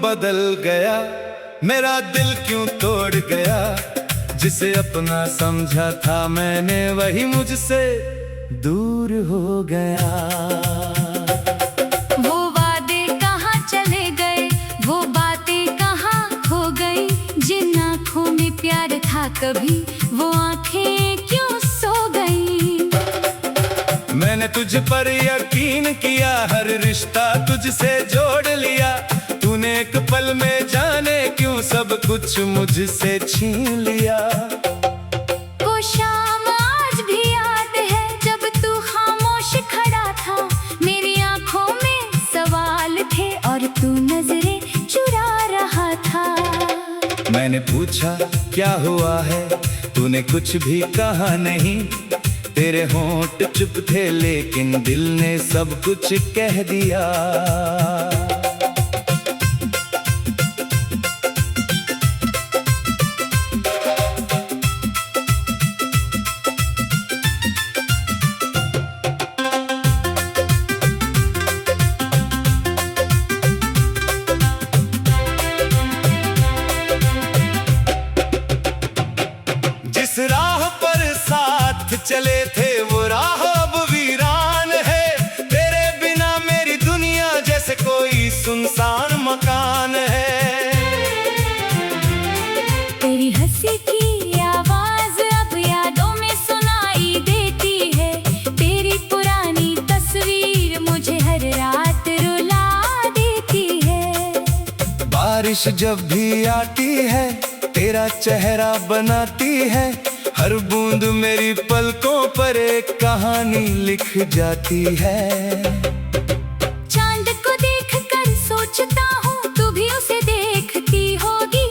बदल गया, मेरा दिल क्यों तोड़ गया। जिसे अपना समझा था मैंने वही मुझसे दूर हो गया। वो वादे कहाँ चले गए, वो बातें कहाँ खो गई। जिन आँखों में प्यार था कभी, वो आँखें क्यों सो गई। मैंने तुझ पर यकीन किया, हर रिश्ता तुझसे जोड़ लिया। तूने एक पल में जाने क्यों सब कुछ मुझसे छीन लिया। वो शाम आज भी याद है जब तू खामोश खड़ा था। मेरी आंखों में सवाल थे और तू नजरें चुरा रहा था। मैंने पूछा क्या हुआ है, तूने कुछ भी कहा नहीं। तेरे होंठ चुप थे लेकिन दिल ने सब कुछ कह दिया। जिस राह पर साथ चले थे वो राह अब वीरान है। तेरे बिना मेरी दुनिया जैसे कोई सुनसान मकान है। तेरी हंसी की आवाज अब यादों में सुनाई देती है। तेरी पुरानी तस्वीर मुझे हर रात रुला देती है। बारिश जब भी आती है तेरा चेहरा बनाती है। हर बूंद मेरी पलकों पर एक कहानी लिख जाती है। चांद को देखकर सोचता हूँ तू भी उसे देखती होगी।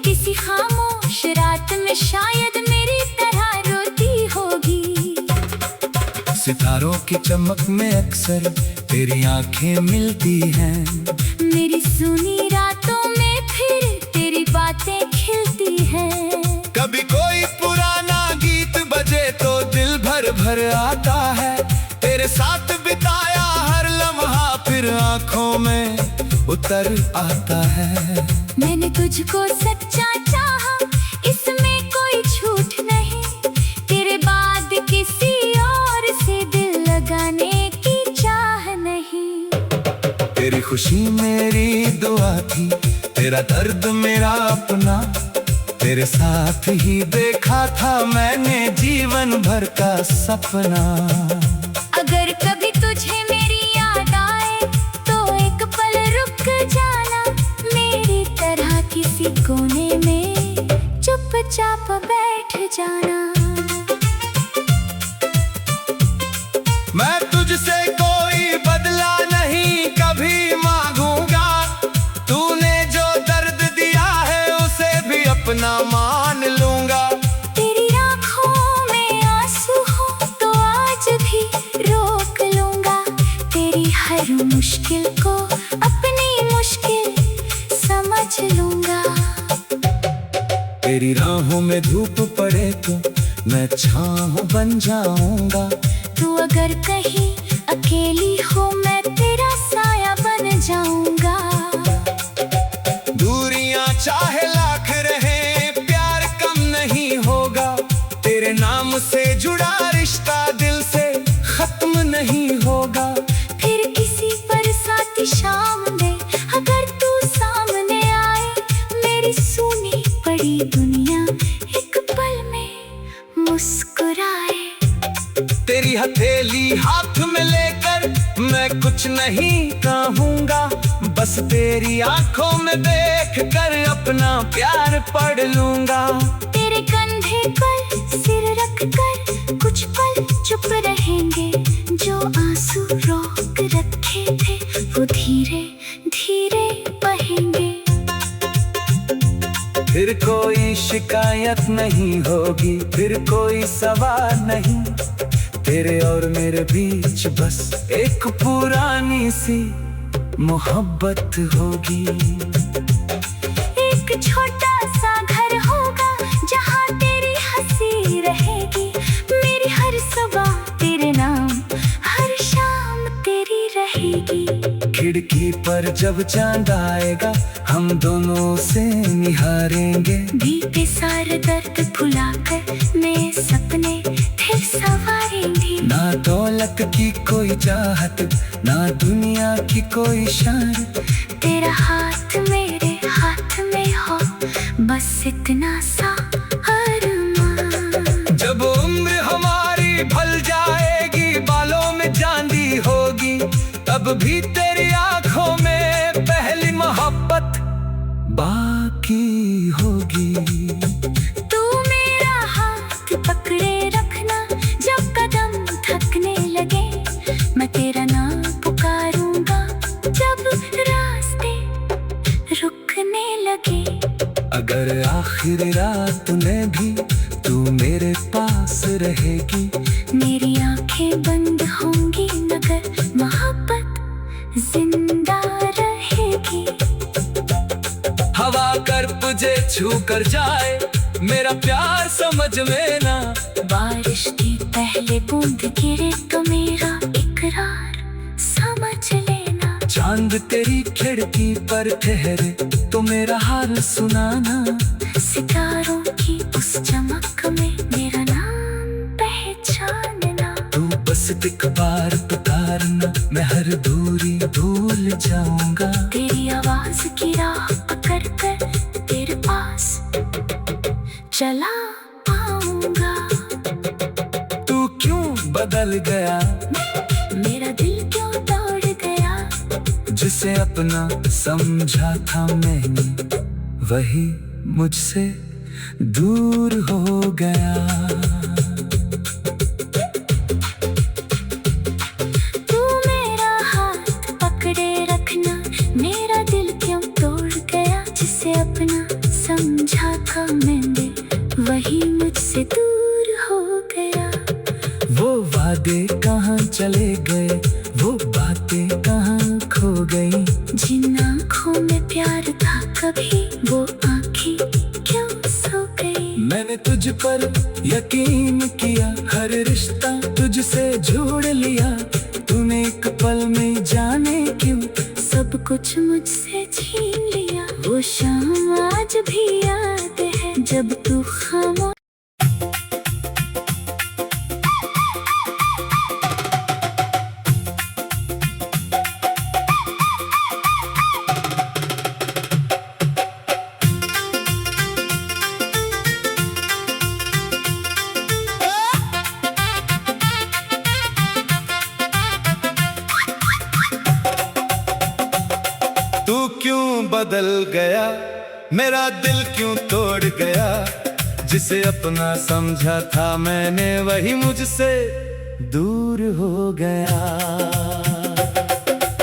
किसी खामोश रात में शायद मेरी तरह रोती होगी। सितारों की चमक में अक्सर तेरी आंखें मिलती हैं। मेरी सुनी रातों में फिर तेरी बातें खिलती हैं। कभी कोई पुराना गीत बजे तो दिल भर भर आता है। तेरे साथ बिताया हर लम्हा फिर आंखों में उतर आता है। मैंने तुझको सच्चा चाहा, इसमें कोई झूठ नहीं। तेरे बाद किसी और से दिल लगाने की चाह नहीं। तेरी खुशी मेरी दुआ थी, तेरा दर्द मेरा अपना। तेरे साथ ही देखा था मैंने जीवन भर का सपना। अगर कभी तुझे मेरी याद आए तो एक पल रुक जाना। मेरी तरह किसी कोने में चुपचाप बैठ जाना। मैं तुझसे कोई बदला नहीं कभी मांगूंगा। तूने जो दर्द दिया है उसे भी अपना मान लूंगा। तेरी आँखों में आंसू हो तो आज भी रोक लूंगा। तेरी हर मुश्किल को अपनी मुश्किल समझ लूंगा। तेरी राहों में धूप पड़े तो मैं छाँव बन जाऊंगा। तू अगर कहीं अकेली हो मैं तेरा साया बन जाऊंगा। दूरियां चाहे लाख रहे प्यार कम नहीं होगा। तेरे नाम से जुड़ा रिश्ता दिल से खत्म नहीं होगा। फिर किसी बरसाती शाम में अगर तू सामने आए, मेरी सुनी पड़ी दुनिया एक पल में मुस्कुराए। तेरी हथेली हाथ में लेकर मैं कुछ नहीं कहूँगा। बस तेरी आंखों में देख कर अपना प्यार पढ़ लूंगा। तेरे कंधे पर सिर रख कर कुछ पल चुप रहेंगे। जो आंसू रोक रखे थे वो धीरे धीरे बहेंगे। फिर कोई शिकायत नहीं होगी, फिर कोई सवाल नहीं। तेरे और मेरे बीच बस एक पुरानी सी मोहब्बत होगी। एक छोटा सा घर होगा जहाँ तेरी हंसी रहेगी। मेरी हर सुबह तेरे नाम, हर शाम तेरी रहेगी। खिड़की पर जब चांद आएगा हम दोनों से निहारेंगे। बीते सारे दर्द भुलाकर नए सपने फिर संवारेंगे। ना दौलत की कोई चाहत, ना दुनिया की कोई शान, तेरा हाथ मेरे हाथ में हो, बस इतना सा अरमान। जब उम्र हमारी ढल जाएगी, बालों में चांदी होगी, तब भी तेरी आंखों में पहली मोहब्बत बाकी होगी। तू मेरा हाथ पकड़े रखना, जब कदम थकने लगे मैं तेरा नाम पुकारूंगा, जब रास्ते रुकने लगे। अगर आखिर रात में भी तू मेरे पास रहेगी, मेरी आंखें बंद होंगी मगर मोहब्बत जिंदा रहेगी। हवा कर तुझे छू कर जाए, मेरा प्यार समझ में ना। बारिश की पहले बूंद गिरे तो मेरा इकरार समझ लेना। चांद तेरी खिड़की पर ठहरे तो मेरा हाल सुनाना। सितारों की उस चमक में मेरा नाम पहचानना। तू बस एक बार पुकारना, मैं हर दूरी भूल जाऊंगा। तेरी आवाज की राह पकड़ कर तेरे पास चला आऊंगा। तू क्यों बदल गया, मेरा दिल क्यों तोड़ गया। जिसे अपना समझा था मैंने, वही मुझसे दूर हो गया। तू मेरा हाथ पकड़े रखना, मेरा दिल क्यों तोड़ गया। जिसे अपना समझा था मैंने, वही मुझसे दूर हो गया। वो वादे कहाँ चले गए, वो बातें कहाँ खो गई। जिन आँखों में प्यार था कभी, वो आँखें क्यों सो गई। मैंने तुझ पर यकीन किया, हर रिश्ता तुझसे जोड़ लिया। तूने एक पल में जाने क्यों सब कुछ मुझसे छीन लिया। वो शाम आज भी याद है जब तू खामोश। तू क्यों बदल गया, मेरा दिल क्यों तोड़ गया। जिसे अपना समझा था मैंने, वही मुझसे दूर हो गया।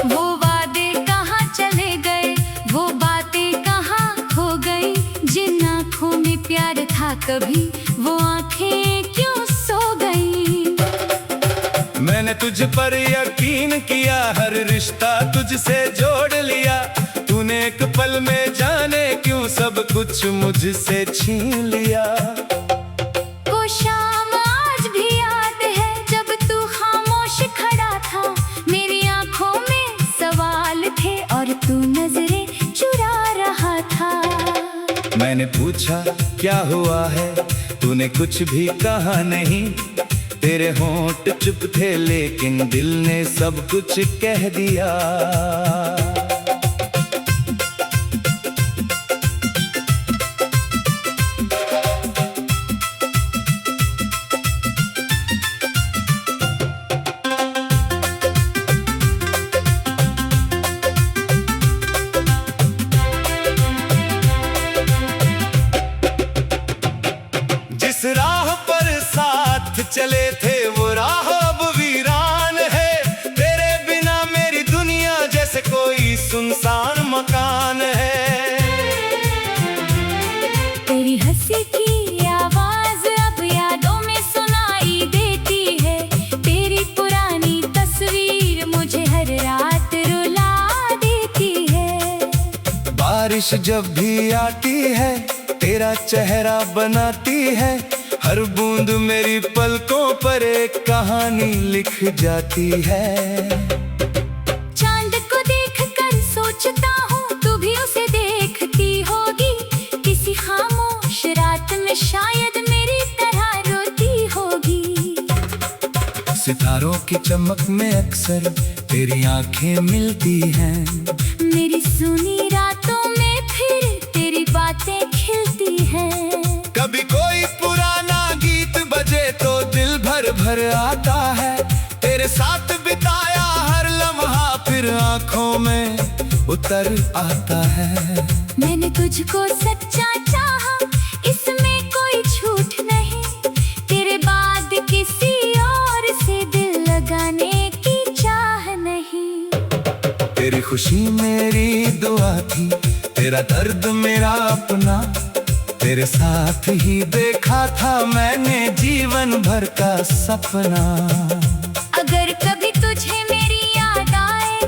वो वादे कहाँ चले गए, वो बातें कहाँ खो गई। जिन आँखों में प्यार था कभी, वो आँखें क्यों सो गई। मैंने तुझ पर यकीन किया, हर रिश्ता तुझसे जोड़ लिया। तूने एक पल में जाने क्यों सब कुछ मुझसे छीन लिया। वो शाम आज भी याद है जब तू खामोश खड़ा था। मेरी आंखों में सवाल थे और तू नजरें चुरा रहा था। मैंने पूछा क्या हुआ है, तूने कुछ भी कहा नहीं। तेरे होंठ चुप थे लेकिन दिल ने सब कुछ कह दिया। जिस राह पर साथ चले थे वो राह अब वीरान है। तेरे बिना मेरी दुनिया जैसे कोई सुनसान मकान है। तेरी हंसी की आवाज अब यादों में सुनाई देती है। तेरी पुरानी तस्वीर मुझे हर रात रुला देती है। बारिश जब भी आती है, तेरा चेहरा बनाती है। हर बूंद मेरी पलकों पर एक कहानी लिख जाती है। चांद को देखकर सोचता हूँ, तू भी उसे देख सितारों की चमक में अक्सर तेरी आंखें मिलती हैं। मेरी सुनी रातों में फिर तेरी बातें खिलती हैं। कभी कोई पुराना गीत बजे तो दिल भर भर आता है। तेरे साथ बिताया हर लम्हा फिर आंखों में उतर आता है। मैंने तुझको सच्चा चाहा, इसमें कोई झूठ नहीं। तेरे बाद किसी और से दिल लगाने की चाह नहीं। तेरी खुशी मेरी दुआ थी, तेरा दर्द मेरा अपना। तेरे साथ ही देखा था मैंने जीवन भर का सपना। अगर कभी तुझे मेरी याद आए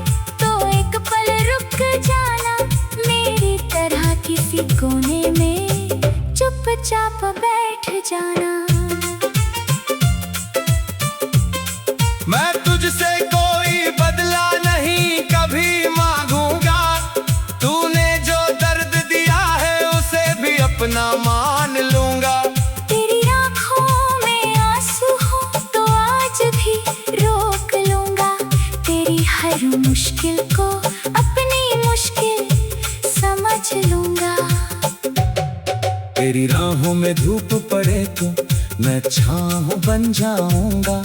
तो एक पल रुक जाना। मेरी तरह किसी कोने में चुपचाप बैठ जाना। मैं तुझसे कोई बदला नहीं कभी मांगूंगा। तूने जो दर्द दिया है उसे भी अपना मान लूंगा। तेरी आँखों में आंसू हो तो आज भी रोक लूंगा। तेरी हर मुश्किल को अपनी मुश्किल समझ लूंगा। तेरी राहों में धूप पड़े तो मैं छाँव बन जाऊंगा।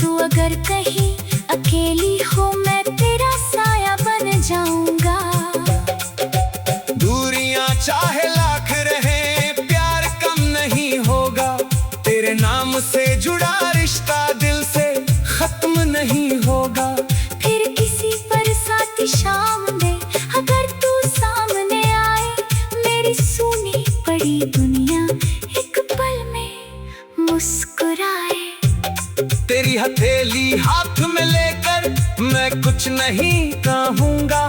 तू अगर कहीं अकेली हो मैं तेरा साया बन जाऊंगा। दूरियां चाहे लाख रहे प्यार कम नहीं होगा। तेरे नाम से जुड़ा रिश्ता दिल से खत्म नहीं होगा। फिर किसी बरसाती शाम में अगर तू सामने आए, मेरी सुनी पड़ी दुनिया एक पल में मुस्कुराए। तेरी हथेली हाथ में लेकर मैं कुछ नहीं कहूँगा।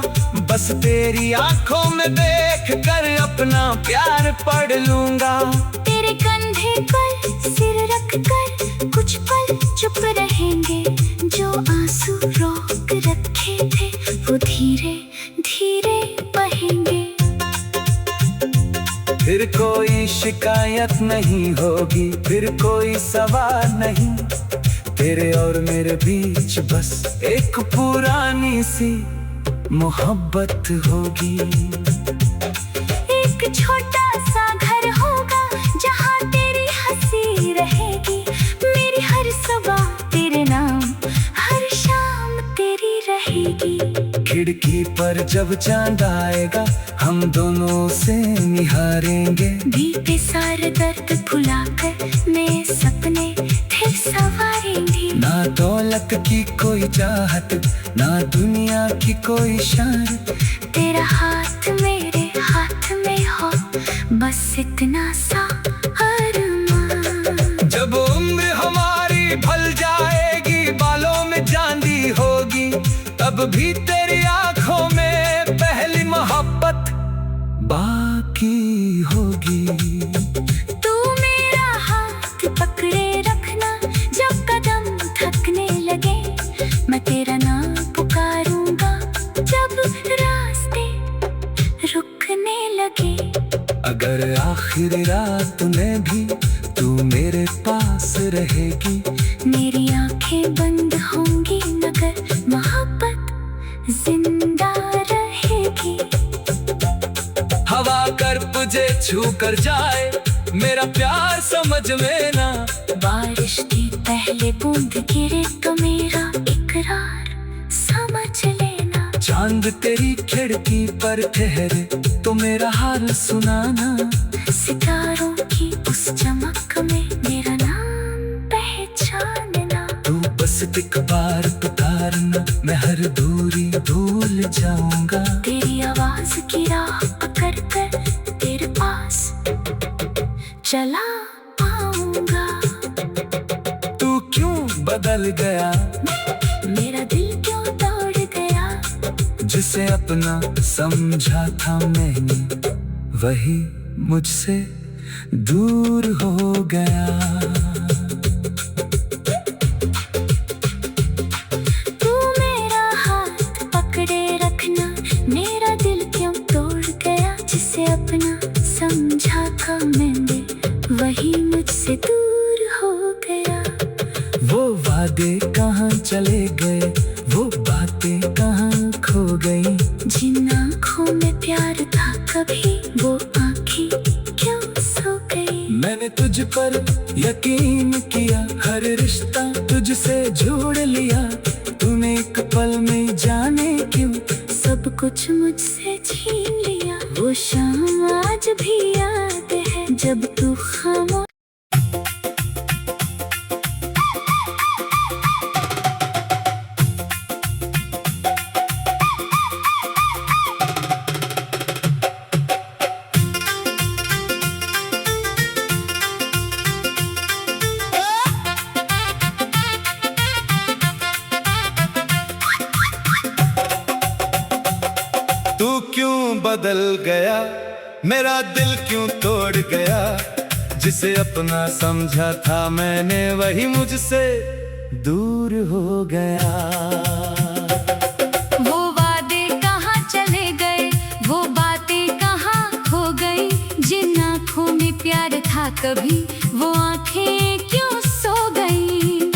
बस तेरी आंखों में देख कर अपना प्यार पढ़ लूंगा। तेरे कंधे पर सिर रख कर कुछ पल चुप रहेंगे। जो आंसू रोक रखे थे वो धीरे धीरे बहेंगे। फिर कोई शिकायत नहीं होगी, फिर कोई सवाल नहीं। तेरे और मेरे बीच बस एक पुरानी सी मोहब्बत होगी। एक छोटा सा घर होगा जहाँ तेरी हंसी रहेगी। मेरी हर सुबह तेरे नाम, हर शाम तेरी रहेगी। खिड़की पर जब चांद आएगा हम दोनों से निहारेंगे। बीते सारे दर्द भुलाकर नए सपने फिर संवारेंगे। ना दौलत की कोई चाहत, ना दुनिया की कोई शान। तेरा हाथ मेरे हाथ में हो बस इतना सा अरमान। जब उम्र हमारी ढल जाएगी, बालों में चांदी होगी, तब भी तेरी आंखों में पहली मोहब्बत बाकी होगी। तू मेरा हाथ पकड़े रखना जब कदम थकने लगे। मैं तेरा नाम पुकारूंगा जब रास्ते रुकने लगे। अगर आखिरी रात में भी तू मेरे पास रहेगी। मेरी आंखें बंद होंगी मगर मोहब्बत जिंदा रहेगी। हवा कर तुझे छू कर जाए मेरा प्यार समझ में ना। बारिश की पहले बूंद गिरे तो मेरा इकरार समझ लेना। चांद तेरी खिड़की पर ठहरे तो मेरा हाल सुनाना। सितारों की उस चमक में मेरा नाम पहचानना। तू बस एक बार पुकारना, मैं हर दूरी भूल जाऊंगा। तेरी आवाज की राह पकड़ कर तेरे पास चला आऊंगा। तू क्यों बदल गया, मेरा दिल क्यों दौड़ गया। जिसे अपना समझा था मैंने वही मुझसे दूर हो गया। तू मेरा हाथ पकड़े रखना, मेरा दिल क्यों तोड़ गया। जिसे अपना समझा था मैंने वही मुझसे दूर हो गया। वो वादे कहाँ चले गए, वो बातें कहाँ खो गई। जिन आँखों में प्यार था कभी, वो आँखें क्यों सो गई। मैंने तुझ पर यकीन किया, हर रिश्ता तुझसे जोड़ लिया। तूने एक पल में जाने क्यों सब कुछ मुझसे छीन लिया। वो शाम आज भी याद है जब तू खामोश। तू क्यों बदल गया, मेरा दिल क्यों तोड़ गया। जिसे अपना समझा था मैंने, वही मुझसे दूर हो गया। वो वादे कहाँ चले गए, वो बातें कहाँ खो गई। जिन आँखों में प्यार था कभी, वो आँखें क्यों सो गई।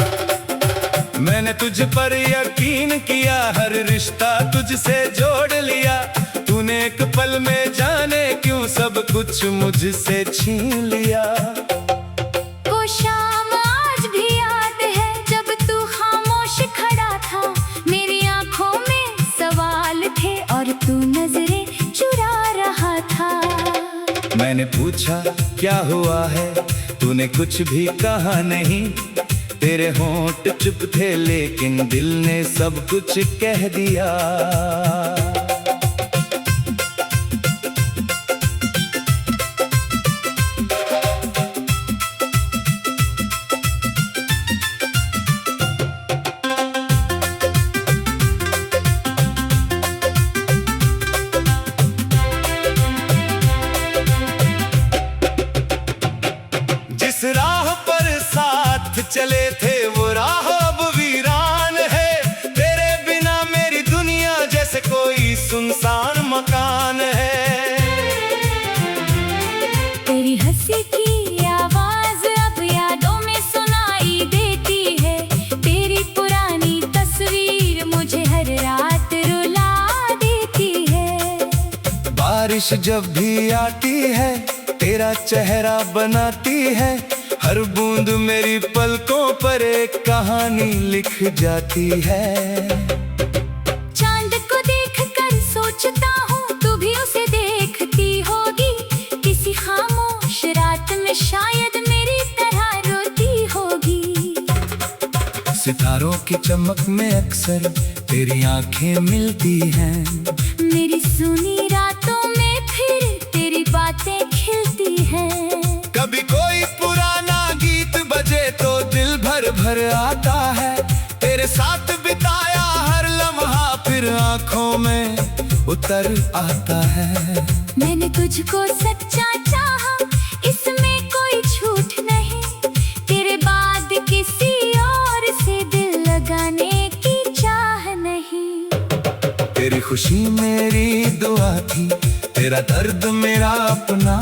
मैंने तुझ पर यकीन किया, हर रिश्ता तुझसे जोड़ लिया। तूने एक पल में जाने क्यों सब कुछ मुझसे छीन लिया। वो शाम आज भी याद है जब तू खामोश खड़ा था। मेरी आँखों में सवाल थे और तू नजरें चुरा रहा था। मैंने पूछा क्या हुआ है, तूने कुछ भी कहा नहीं। तेरे होंठ चुप थे लेकिन दिल ने सब कुछ कह दिया। जिस राह पर साथ चले थे वो राह अब वीरान है। तेरे बिना मेरी दुनिया जैसे कोई सुनसान मकान है। तेरी हंसी की आवाज अब यादों में सुनाई देती है। तेरी पुरानी तस्वीर मुझे हर रात रुला देती है। बारिश जब भी आती है तेरा चेहरा बनाती है। हर बूंद मेरी पलकों पर एक कहानी लिख जाती है। चांद को देखकर सोचता हूँ तू भी उसे देखती होगी। किसी खामोश रात में शायद मेरी तरह रोती होगी। सितारों की चमक में अक्सर तेरी आंखें मिलती हैं। मेरी सुनी रातों में फिर तेरी बातें खिलती हैं। कभी कोई पुराना गीत बजे तो दिल भर भर आता है। तेरे साथ बिताया हर लम्हा फिर आंखों में उतर आता है। मैंने तुझको सच्चा चाहा, इसमें कोई झूठ नहीं। तेरे बाद किसी और से दिल लगाने की चाह नहीं। तेरी खुशी मेरी दुआ थी, तेरा दर्द मेरा अपना।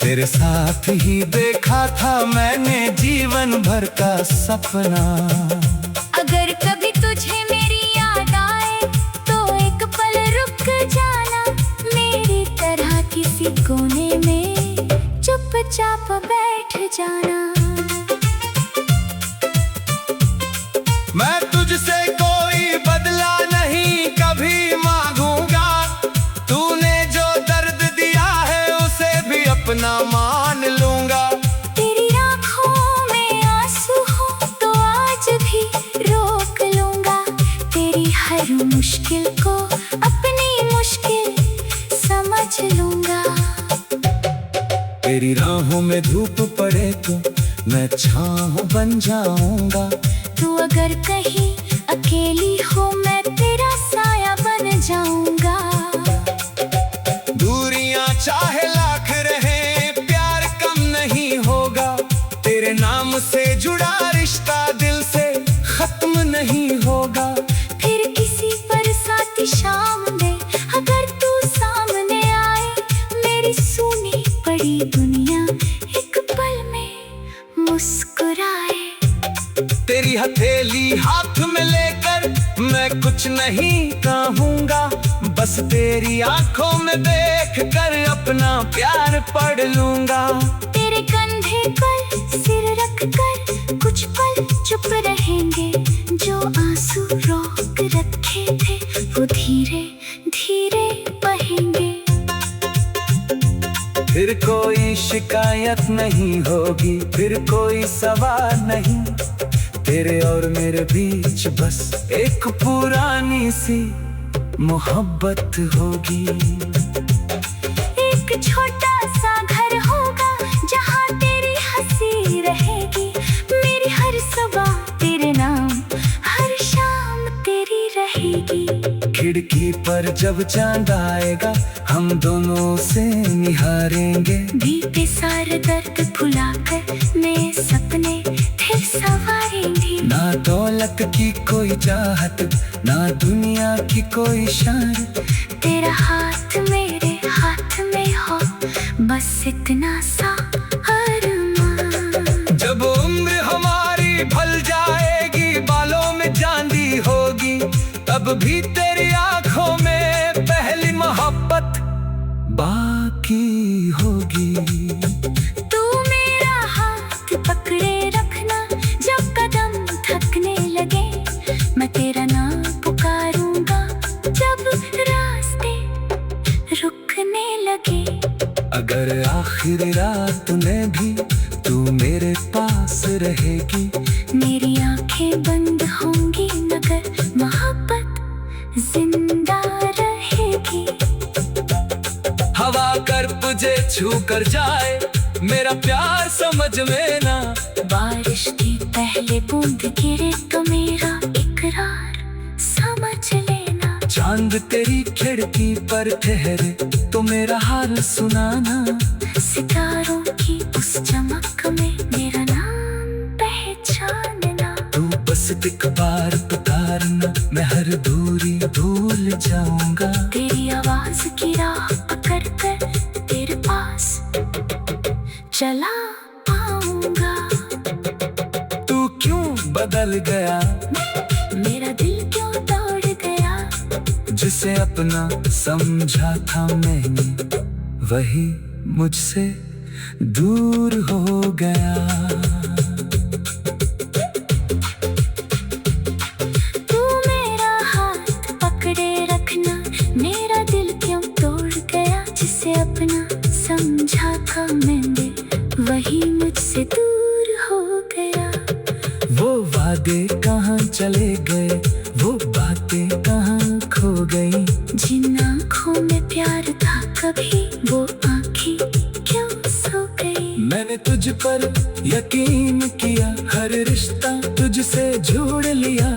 तेरे साथ ही देखा था मैंने जीवन भर का सपना। अगर कभी तुझे मेरी याद आए तो एक पल रुक जाना। मेरी तरह किसी कोने में चुपचाप बैठ जाना। मैं तुझसे कोई बदला नहीं कभी मांगूंगा। तूने जो दर्द दिया है उसे भी अपना मान लूंगा। तेरी आँखों में आंसू हो तो आज भी रोक लूंगा। तेरी हर मुश्किल को अपनी मुश्किल समझ लूंगा। तेरी राहों में धूप पड़े तो मैं छाँव बन जाऊंगा। तू अगर कहीं अकेली हो मैं तेरा साया बन जाऊंगा। दूरियां चाहे लाख रहे प्यार कम नहीं होगा। तेरे नाम से जुड़ा रिश्ता दिल से खत्म नहीं होगा। फिर किसी बरसाती शाम में अगर तू सामने आए, मेरी सुनी पड़ी दुनिया एक पल में मुस्कुराए। तेरी हथेली हाथ में लेकर मैं कुछ नहीं कहूँगा, बस तेरी आंखों में देख कर अपना प्यार पढ़ लूँगा। तेरे कंधे पर सिर रख कर कुछ पल चुप रहेंगे, जो आंसू रोक रखे थे वो धीरे धीरे बहेंगे। फिर कोई शिकायत नहीं होगी, फिर कोई सवाल नहीं, तेरे और मेरे बीच बस एक पुरानी सी मोहब्बत होगी। एक छोटा सा घर होगा जहाँ तेरी हंसी रहेगी, मेरी हर सुबह तेरे नाम, हर शाम तेरी रहेगी। खिड़की पर जब चांद आएगा हम दोनों से निहारेंगे, बीते सारे दर्द भुलाकर नए सपने फिर संवारेंगे। ना दौलत की कोई चाहत, ना दुनिया की कोई शान, तेरा हाथ मेरे हाथ में हो, बस इतना सा अरमान। जब उम्र हमारी ढल जाएगी, बालों में चांदी होगी, तब भी तेरी आंखों में पहली मोहब्बत बाकी होगी। तू मेरा हाथ पकड़े रखना, जब कदम थकने लगे मैं तेरा नाम पुकारूंगा, जब रास्ते रुकने लगे। अगर आखिरी रात में भी तू मेरे पास रहेगी, मेरी आंखें बंद होंगी मगर मोहब्बत जिंदा रहेगी। हवा कर तुझे छू कर जाए, मेरा प्यार समझ में ना, बारिश की पहले बूंद गिरे तो मेरा इकरार समझ लेना। चांद तेरी खिड़की पर ठहरे तो मेरा हाल सुनाना, सितारों की उस चमक में मेरा नाम पहचानना। तू बस एक बार पुकारना, मैं हर दूरी भूल जाऊंगा। तेरी आवाज की राह पकड़ कर तेरे पास चला आऊंगा। तू क्यों बदल गया, मेरा दिल क्यों दौड़ गया, जिसे अपना समझा था मैंने वही मुझसे दूर हो गया। तू मेरा हाथ पकड़े रखना, मेरा दिल क्यों तोड़ गया, जिसे अपना समझा था मैंने वही मुझसे दूर हो गया। वो वादे कहाँ चले गए, वो बातें कहाँ खो गई, जिन आँखों में प्यार था कभी वो आँखें क्यों सो गई। मैंने तुझ पर यकीन किया, हर रिश्ता तुझसे जोड़ लिया,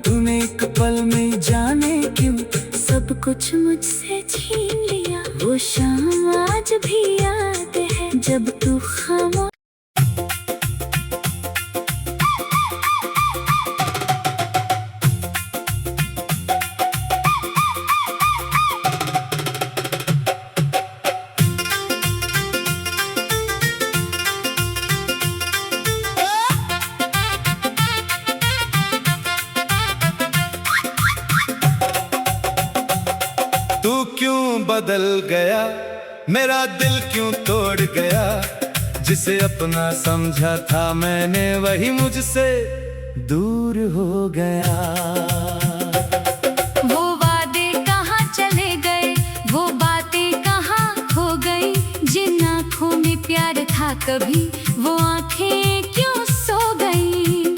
तूने एक पल में जाने क्यों सब कुछ मुझसे छीन लिया। वो शाम आज भी याद है जब तू खामोश। तू क्यों बदल गया, मेरा दिल क्यों तोड़ गया, जिसे अपना समझा था मैंने वही मुझसे दूर हो गया। वो वादे कहाँ चले गए, वो बातें कहाँ खो गई, जिन आँखों में प्यार था कभी वो आँखें क्यों सो गई।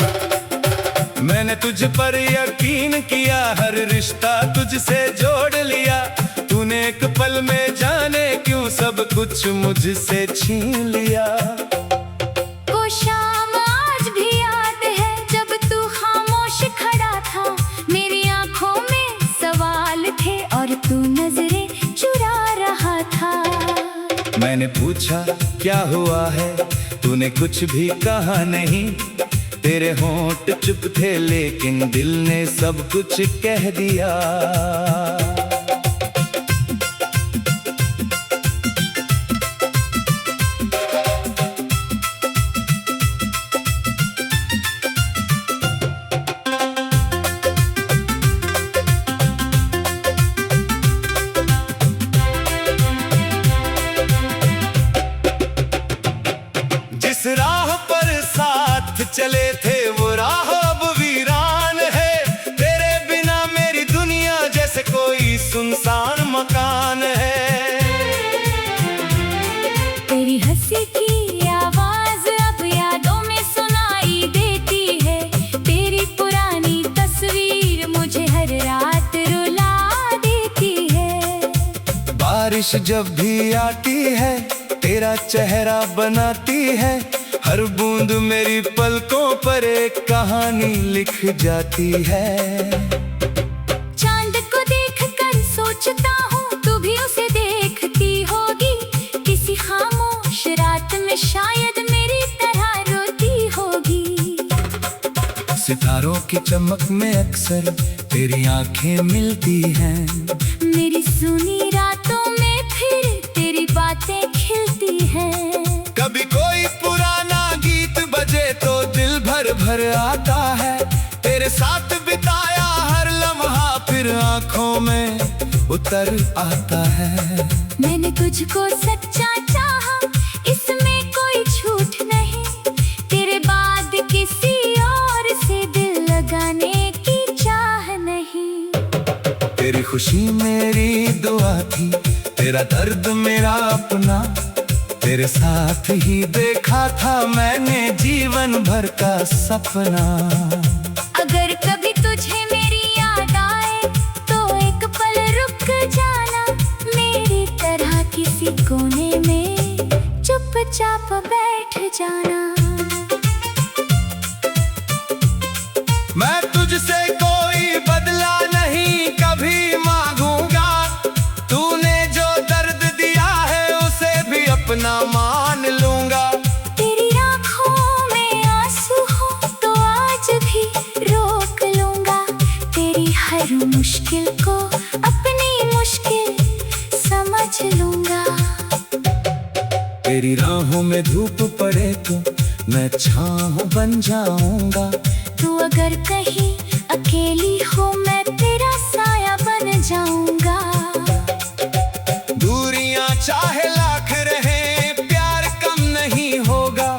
मैंने तुझ पर यकीन किया, हर रिश्ता तुझसे जोड़ लिया, तूने एक पल में जाने क्यों सब कुछ मुझसे छीन लिया। वो शाम आज भी याद है जब तू खामोश खड़ा था, मेरी आँखों में सवाल थे और तू नजरें चुरा रहा था। मैंने पूछा क्या हुआ है, तूने कुछ भी कहा नहीं, तेरे होंठ चुप थे लेकिन दिल ने सब कुछ कह दिया। चले थे वो राह अब वीरान है। तेरे बिना मेरी दुनिया जैसे कोई सुनसान मकान है। तेरी हंसी की आवाज अब यादों में सुनाई देती है। तेरी पुरानी तस्वीर मुझे हर रात रुला देती है। बारिश जब भी आती है तेरा चेहरा बनाती है। हर बूंद मेरी पलकों पर एक कहानी लिख जाती है। चांद को देखकर सोचता हूँ तू भी उसे देखती होगी। किसी खामोश रात में शायद मेरी तरह रोती होगी। सितारों की चमक में अक्सर तेरी आंखें मिलती हैं। मेरी सुनी रातों में फिर तेरी बातें खिलती हैं। कभी कोई पुराना गीत बजे तो दिल भर भर आता है। तेरे साथ बिताया हर लम्हा फिर आंखों में उतर आता है। मैंने तुझको सच्चा चाहा, इसमें कोई झूठ नहीं। तेरे बाद किसी और से दिल लगाने की चाह नहीं। तेरी खुशी मेरी दुआ थी, तेरा दर्द मेरा अपना। तेरे साथ ही देखा था मैंने जीवन भर का सपना। अगर कभी तुझे मेरी याद आए तो एक पल रुक जाना। मेरी तरह किसी कोने में चुपचाप बैठ जाना। मैं तुझसे कोई बदला नहीं कभी मांगूंगा। तूने जो दर्द दिया है उसे भी अपना मान लूंगा। तेरी आँखों में आंसू हो तो आज भी रोक लूंगा। तेरी हर मुश्किल को अपनी मुश्किल समझ लूंगा। तेरी राहों में धूप पड़े तो मैं छाँव बन जाऊंगा। तू अगर कहीं अकेली हो मैं तेरा साया बन जाऊंगा। दूरियां चाहे लाख रहे प्यार कम नहीं होगा।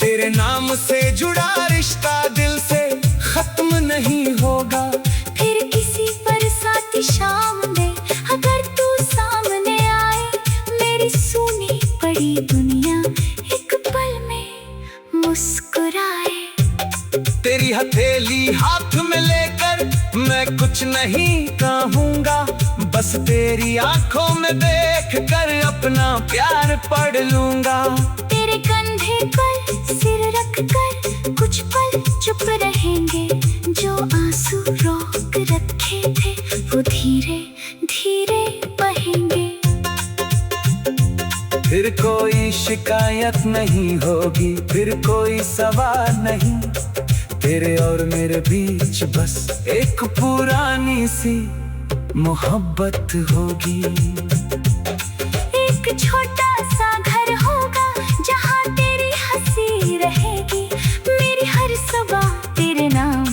तेरे नाम से जुड़ा रिश्ता दिल से खत्म नहीं होगा। फिर किसी बरसाती शाम में अगर तू सामने आए, मेरी सुनी पड़ी दुनिया एक पल में मुस्कुराए। तेरी हथेली हाथ में लेकर मैं कुछ नहीं कहूँगा। बस तेरी आंखों में देख कर अपना प्यार पढ़ लूंगा। तेरे कंधे पर सिर रख कर कुछ पल चुप रहेंगे। जो आंसू रोक रखे थे वो धीरे धीरे बहेंगे। फिर कोई शिकायत नहीं होगी, फिर कोई सवाल नहीं। तेरे और मेरे बीच बस एक पुरानी सी मोहब्बत होगी। एक छोटा सा घर होगा जहाँ तेरी हंसी रहेगी। मेरी हर सुबह तेरे नाम,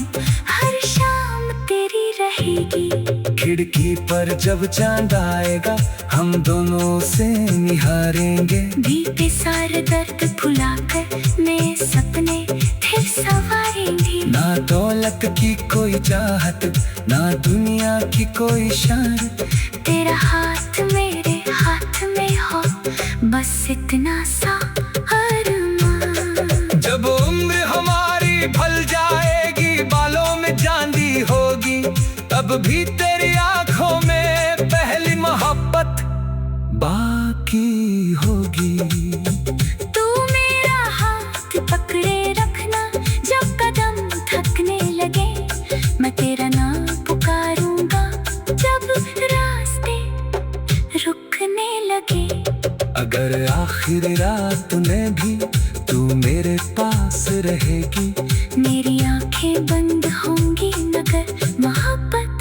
हर शाम तेरी रहेगी। खिड़की पर जब चांद आएगा हम दोनों से निहारेंगे। बीते सारे दर्द भुलाकर नए सपने फिर संवारेंगे। ना दौलत की कोई चाहत, ना दुनिया की कोई शान। तेरा हाथ मेरे हाथ में हो बस इतना सा अरमान। जब उम्र हमारी ढल जाएगी, बालों में चांदी होगी, तब भी तेरी आंखों में पहली मोहब्बत बाकी होगी। तू मेरा हाथ पकड़े रखना जब कदम थकने लगे। मैं तेरा नाम पुकारूंगा जब रास्ते रुकने लगे। अगर आखिर रात में भी तू मेरे पास रहेगी, मेरी आंखें बंद होंगी मगर मोहब्बत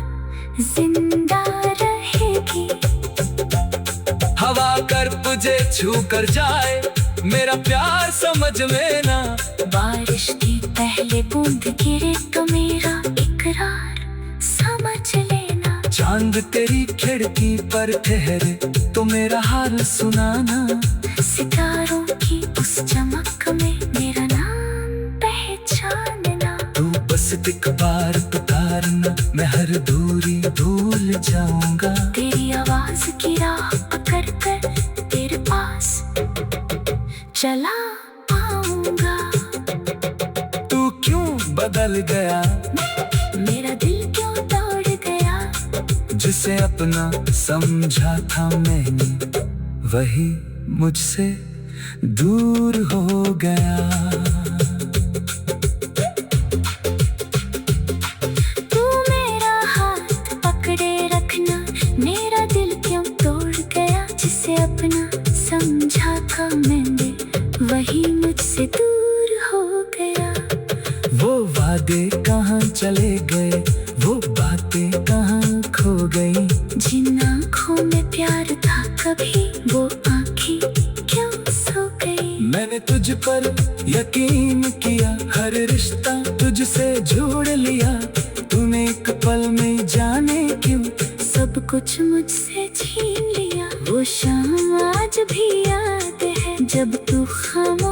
जिंदा रहेगी। हवा कर तुझे छू कर जाए, मेरा प्यार समझ में ना। बारिश की पहले बूंद गिरे तो मेरा इकरार समझ लेना। चांद तेरी खिड़की पर ठहरे तो मेरा हाल सुनाना। सितारों की उस चमक में मेरा नाम पहचान। जानना। तू बस एक बार पुकारना, मैं हर दूरी भूल जाऊंगा। तेरी आवाज की राह पकड़ कर तेरे पास चला आऊंगा। तू क्यों बदल गया, मेरा दिल क्यों तोड़ गया। जिसे अपना समझा था मैंने, वही मुझसे दूर हो गया। तू मेरा हाथ पकड़े रखना, मेरा दिल क्यों तोड़ गया। जिसे अपना समझा था मैंने, वही मुझसे दूर हो गया। वो वादे कहाँ चले गए, वो बातें कहाँ खो गई। जिन आँखों में प्यार था कभी, वो आँखें क्यों सो गई। मैंने तुझ पर यकीन किया, हर रिश्ता तुझसे जोड़ लिया। तूने एक पल में जाने क्यों सब कुछ मुझसे छीन लिया। वो शाम आज भी याद है, जब तू खामोश